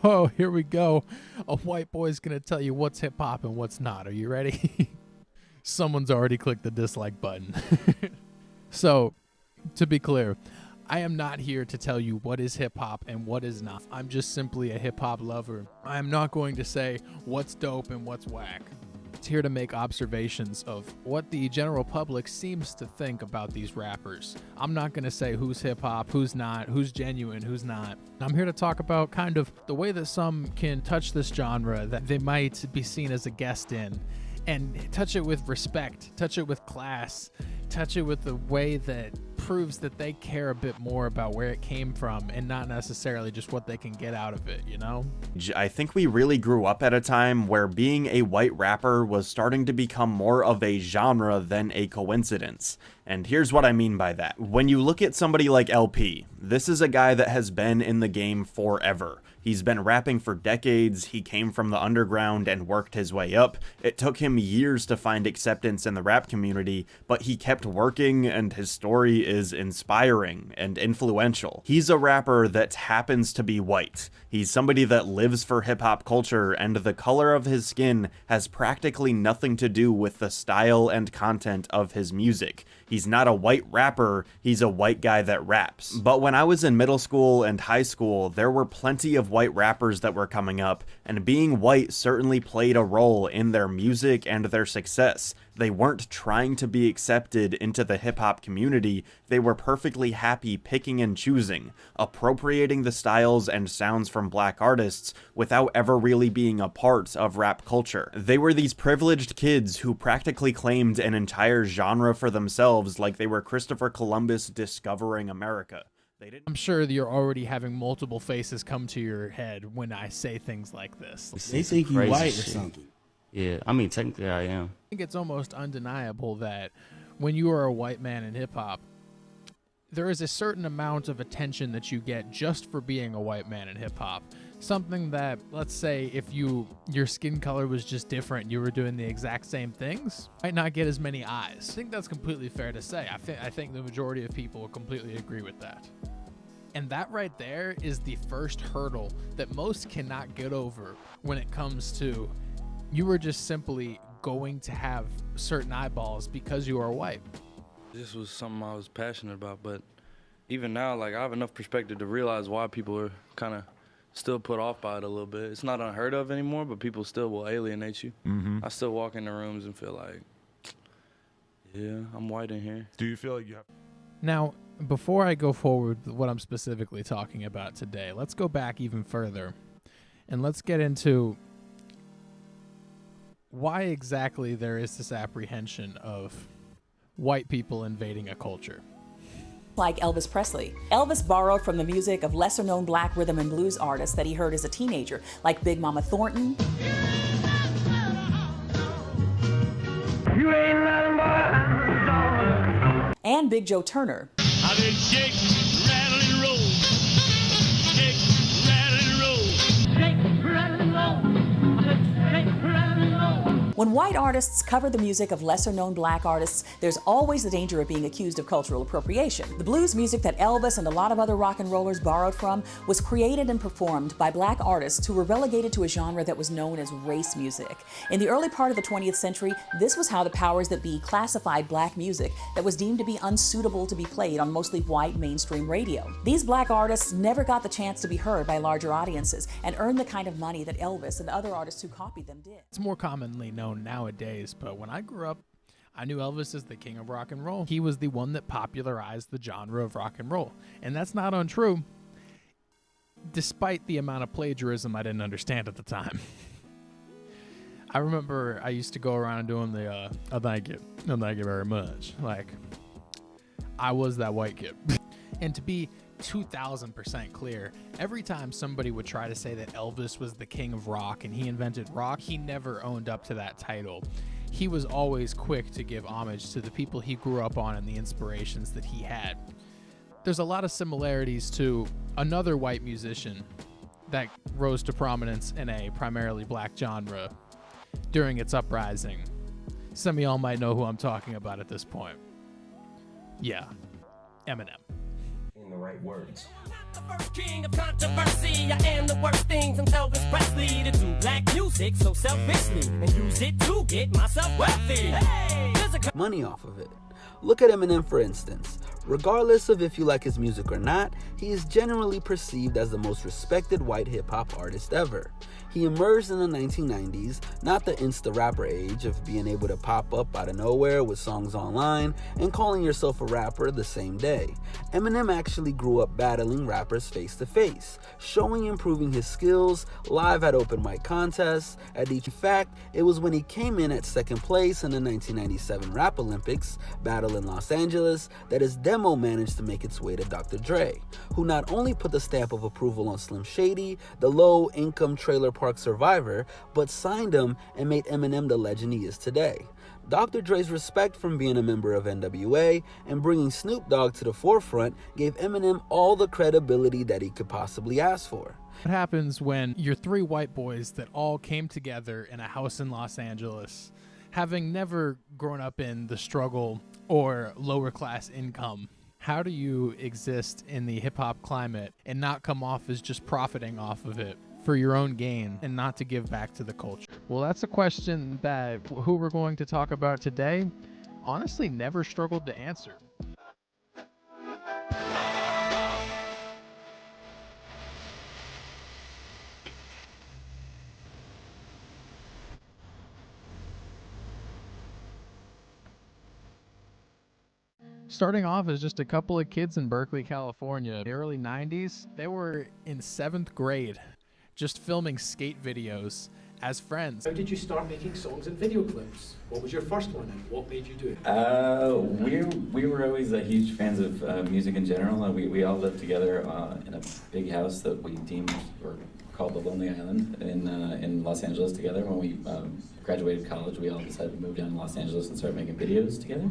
Oh, here we go. A white boy's gonna tell you what's hip hop and what's not. Are you ready? Someone's already clicked the dislike button. So, to be clear, I am not here to tell you what is hip hop and what is not. I'm just simply a hip hop lover. I am not going to say what's dope and what's whack. It's here to make observations of what the general public seems to think about these rappers. I'm not going to say who's hip hop, who's not, who's genuine, who's not. I'm here to talk about kind of the way that some can touch this genre that they might be seen as a guest in, and touch it with respect, touch it with class, touch it with the way that proves that they care a bit more about where it came from and not necessarily just what they can get out of it, you know? I think we really grew up at a time where being a white rapper was starting to become more of a genre than a coincidence. And here's what I mean by that. When you look at somebody like LP, this is a guy that has been in the game forever. He's been rapping for decades, he came from the underground and worked his way up. It took him years to find acceptance in the rap community, but he kept working and his story is inspiring and influential. He's a rapper that happens to be white. He's somebody that lives for hip-hop culture, and the color of his skin has practically nothing to do with the style and content of his music. He's not a white rapper, he's a white guy that raps. But when I was in middle school and high school, there were plenty of white rappers that were coming up, and being white certainly played a role in their music and their success. They weren't trying to be accepted into the hip-hop community, they were perfectly happy picking and choosing, appropriating the styles and sounds from black artists without ever really being a part of rap culture. They were these privileged kids who practically claimed an entire genre for themselves, like they were Christopher Columbus discovering America. I'm sure that you're already having multiple faces come to your head when I say things like this. They think you white or something. Yeah, I mean, technically I am. I think it's almost undeniable that when you are a white man in hip-hop, there is a certain amount of attention that you get just for being a white man in hip-hop. Something that, let's say, if your skin color was just different and you were doing the exact same things, might not get as many eyes. I think that's completely fair to say. I think the majority of people will completely agree with that. And that right there is the first hurdle that most cannot get over when it comes to you were just simply going to have certain eyeballs because you are white. This was something I was passionate about, but even now, like, I have enough perspective to realize why people are kind of still put off by it a little bit. It's not unheard of anymore, but people still will alienate you. Mm-hmm. I still walk in the rooms and feel like, yeah, I'm white in here. Do you feel like you have... Now, before I go forward with what I'm specifically talking about today, let's go back even further and let's get into why exactly there is this apprehension of white people invading a culture. Like Elvis Presley. Elvis borrowed from the music of lesser-known black rhythm and blues artists that he heard as a teenager, like Big Mama Thornton, You ain't nothing but and Big Joe Turner. I did shake, rattle, and roll. Shake, rattle, and roll. Shake, rattle, and roll. Shake, rattle, and roll. When white artists cover the music of lesser-known black artists, there's always the danger of being accused of cultural appropriation. The blues music that Elvis and a lot of other rock and rollers borrowed from was created and performed by black artists who were relegated to a genre that was known as race music. In the early part of the 20th century, this was how the powers that be classified black music that was deemed to be unsuitable to be played on mostly white mainstream radio. These black artists never got the chance to be heard by larger audiences and earn the kind of money that Elvis and the other artists who copied them did. It's more commonly known nowadays, but when I grew up, I knew Elvis as the king of rock and roll. He was the one that popularized the genre of rock and roll, and that's not untrue, despite the amount of plagiarism I didn't understand at the time. I remember I used to go around doing the, oh, thank you very much. Like, I was that white kid. And to be 2000% clear, every time somebody would try to say that Elvis was the king of rock and he invented rock, he never owned up to that title. He was always quick to give homage to the people he grew up on and the inspirations that he had. There's a lot of similarities to another white musician that rose to prominence in a primarily black genre during its uprising. Some of y'all might know who I'm talking about at this point. Yeah, Eminem. The right words. The first king of controversy. I am the the worst things I'm Elvis Presley to do black music so selfishly and use it to get myself wealthy. Hey, money off of it. Look at Eminem, for instance. Regardless of if you like his music or not, he is generally perceived as the most respected white hip-hop artist ever. He emerged in the 1990s, not the insta-rapper age of being able to pop up out of nowhere with songs online and calling yourself a rapper the same day. Eminem actually grew up battling rappers face-to-face, showing and proving his skills live at open mic contests. In fact, it was when he came in at second place in the 1997 Rap Olympics battle in Los Angeles that his demo managed to make its way to Dr. Dre, who not only put the stamp of approval on Slim Shady, the low-income trailer park survivor, but signed him and made Eminem the legend he is today. Dr. Dre's respect from being a member of NWA and bringing Snoop Dogg to the forefront gave Eminem all the credibility that he could possibly ask for. What happens when you're three white boys that all came together in a house in Los Angeles, having never grown up in the struggle or lower class income? How do you exist in the hip-hop climate and not come off as just profiting off of it for your own gain and not to give back to the culture? Well, that's a question that who we're going to talk about today honestly never struggled to answer. Starting off as just a couple of kids in Berkeley, California, in the early 90s, they were in 7th grade, just filming skate videos as friends. How did you start making songs and video clips? What was your first one and what made you do it? We were always huge fans of music in general. We all lived together in a big house that we deemed or called the Lonely Island in Los Angeles together. When we graduated college, we all decided to move down to Los Angeles and start making videos together.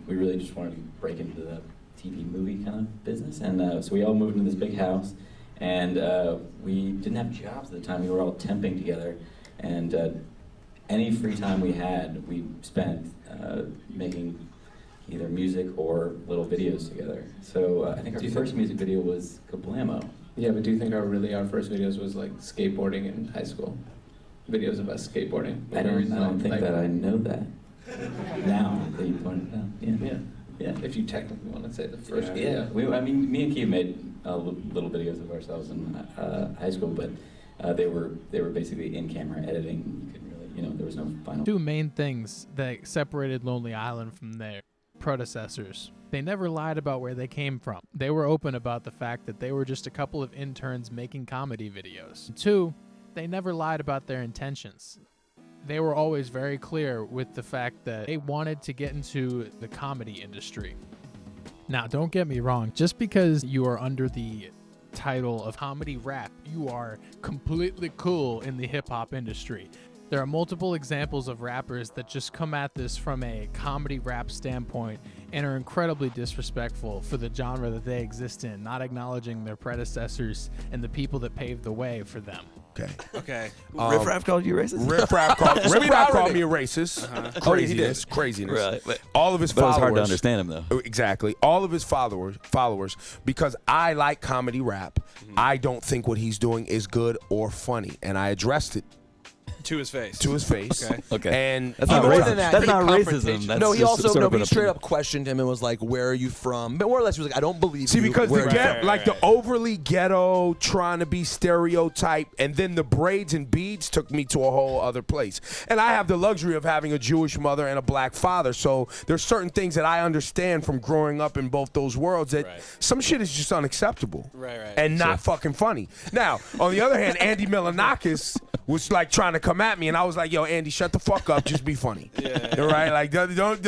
We really just wanted to break into the TV movie kind of business, and so we all moved into this big house, and we didn't have jobs at the time. We were all temping together, and any free time we had, we spent making either music or little videos together. So I think our first music video was Kablamo. Yeah, but do you think our first videos was like skateboarding in high school? Videos of us skateboarding? I don't think that I know that. Now that you pointed it out, yeah. If you technically want to say the first. Yeah. Me and Keith made little videos of ourselves in high school, but they were basically in-camera editing. You couldn't really, there was no final. Two main things that separated Lonely Island from their predecessors. They never lied about where they came from. They were open about the fact that they were just a couple of interns making comedy videos. 2, they never lied about their intentions. They were always very clear with the fact that they wanted to get into the comedy industry. Now, don't get me wrong. Just because you are under the title of comedy rap, you are completely cool in the hip-hop industry. There are multiple examples of rappers that just come at this from a comedy rap standpoint and are incredibly disrespectful for the genre that they exist in, not acknowledging their predecessors and the people that paved the way for them. Okay. Riff Raff called you racist? Riff Raff called me a racist. Craziness. Right, but, all of his but followers. It was hard to understand him, though. Exactly. All of his followers, because I like comedy rap, I don't think what he's doing is good or funny, and I addressed it. To his face. Okay. And that's not racism. That's not racism. That's no, he also he straight up questioned him and was like, "Where are you from?" But more or less, he was like, "I don't believe you." See, because the overly ghetto, trying to be stereotype, and then the braids and beads took me to a whole other place. And I have the luxury of having a Jewish mother and a black father, so there's certain things that I understand from growing up in both those worlds that some shit is just unacceptable, and not fucking funny. Now, on the other hand, Andy Milonakis was like trying to come at me, and I was like, "Yo, Andy, shut the fuck up, just be funny." Right? Like, don't.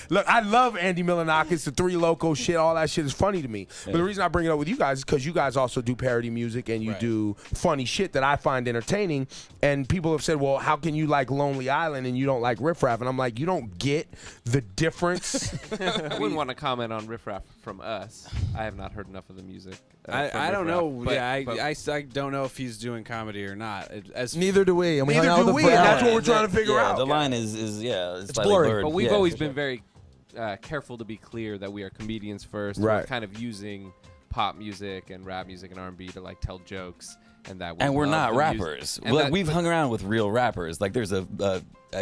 Look, I love Andy Milonakis, the Three Loco shit, all that shit is funny to me. But the reason I bring it up with you guys is because you guys also do parody music and you do funny shit that I find entertaining. And people have said, "Well, how can you like Lonely Island and you don't like Riff Raff?" And I'm like, you don't get the difference. I wouldn't want to comment on Riff Raff from us. I have not heard enough of the music. I don't know. I don't know if he's doing comedy or not. Neither do we. And we Neither hung out do with we, the and that's what we're trying to figure out. The line is it's blurry. blurred. But we've always been very careful to be clear that we are comedians first. Right. We're kind of using pop music and rap music and R&B to like tell jokes, and that. And we're love not the rappers. music. And We've hung around with real rappers. Like there's a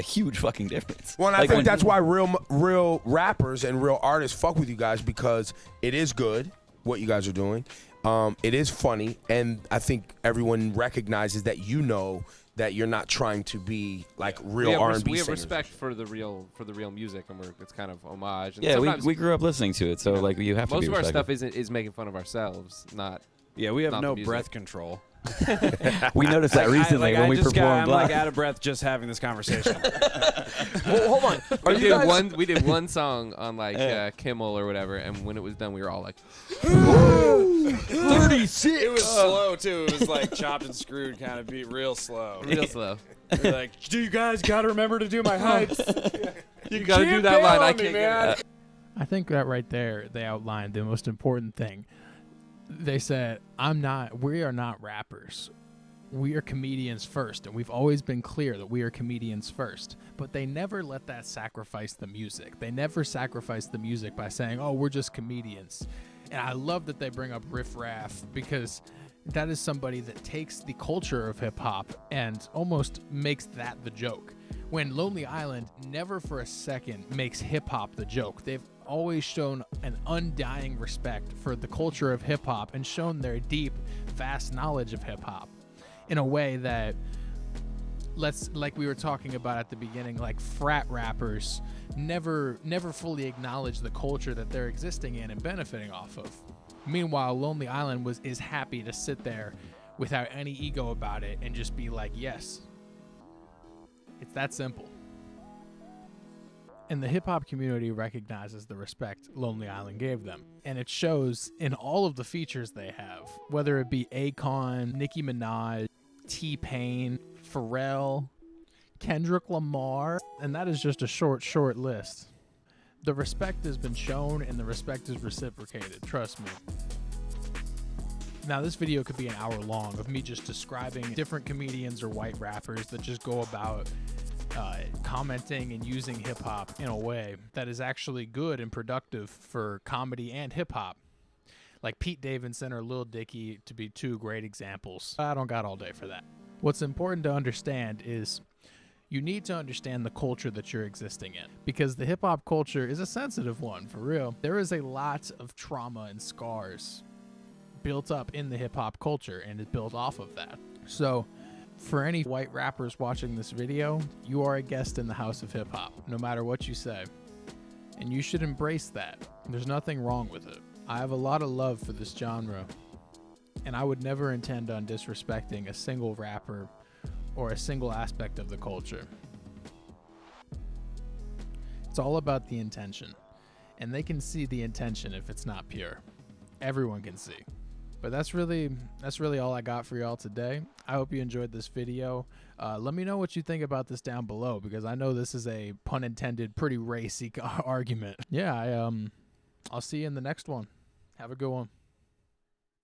huge fucking difference. Well, and I Like, think when- that's why real rappers and real artists fuck with you guys, because it is good what you guys are doing. It is funny, and I think everyone recognizes that that you're not trying to be like real R&B We have singers. respect for the real music, and it's kind of homage. And Yeah, sometimes- we grew up listening to it, so like you have to most be of our respectful. stuff is making fun of ourselves, not. Yeah, we have not no the music. breath control. We noticed that recently when we performed I'm like live. out of breath just having this conversation. Well, hold on. Are you guys? We did one song on like Kimmel or whatever, and when it was done, we were all like, 36. It was slow too. It was like chopped and screwed kind of beat, real slow. real slow. You're like, do you guys got to remember to do my heights? You got to do that line. I can't man. get it. I think that right there, they outlined the most important thing. They said, we are not rappers. We are comedians first, and we've always been clear that we are comedians first. But they never let that sacrifice the music. They never sacrifice the music by saying, oh, we're just comedians. And I love that they bring up Riff Raff, because that is somebody that takes the culture of hip-hop and almost makes that the joke. When Lonely Island never for a second makes hip-hop the joke. They've always shown an undying respect for the culture of hip-hop and shown their deep, vast knowledge of hip-hop in a way that, like we were talking about at the beginning, like frat rappers never fully acknowledge the culture that they're existing in and benefiting off of. Meanwhile, Lonely Island is happy to sit there without any ego about it and just be like, yes. It's that simple. And the hip-hop community recognizes the respect Lonely Island gave them. And it shows in all of the features they have, whether it be Akon, Nicki Minaj, T-Pain, Pharrell, Kendrick Lamar, and that is just a short list. The respect has been shown and the respect is reciprocated, trust me. Now, this video could be an hour long of me just describing different comedians or white rappers that just go about commenting and using hip-hop in a way that is actually good and productive for comedy and hip-hop. Like Pete Davidson or Lil Dicky to be two great examples. I don't got all day for that. What's important to understand is you need to understand the culture that you're existing in, because the hip-hop culture is a sensitive one, for real. There is a lot of trauma and scars built up in the hip-hop culture, and it's built off of that. So for any white rappers watching this video, you are a guest in the house of hip-hop, no matter what you say. And you should embrace that. There's nothing wrong with it. I have a lot of love for this genre, and I would never intend on disrespecting a single rapper or a single aspect of the culture. It's all about the intention, and they can see the intention if it's not pure. Everyone can see. But that's really all I got for y'all today. I hope you enjoyed this video. Let me know what you think about this down below, because I know this is a, pun intended, pretty racy argument. Yeah, I'll see you in the next one. Have a good one.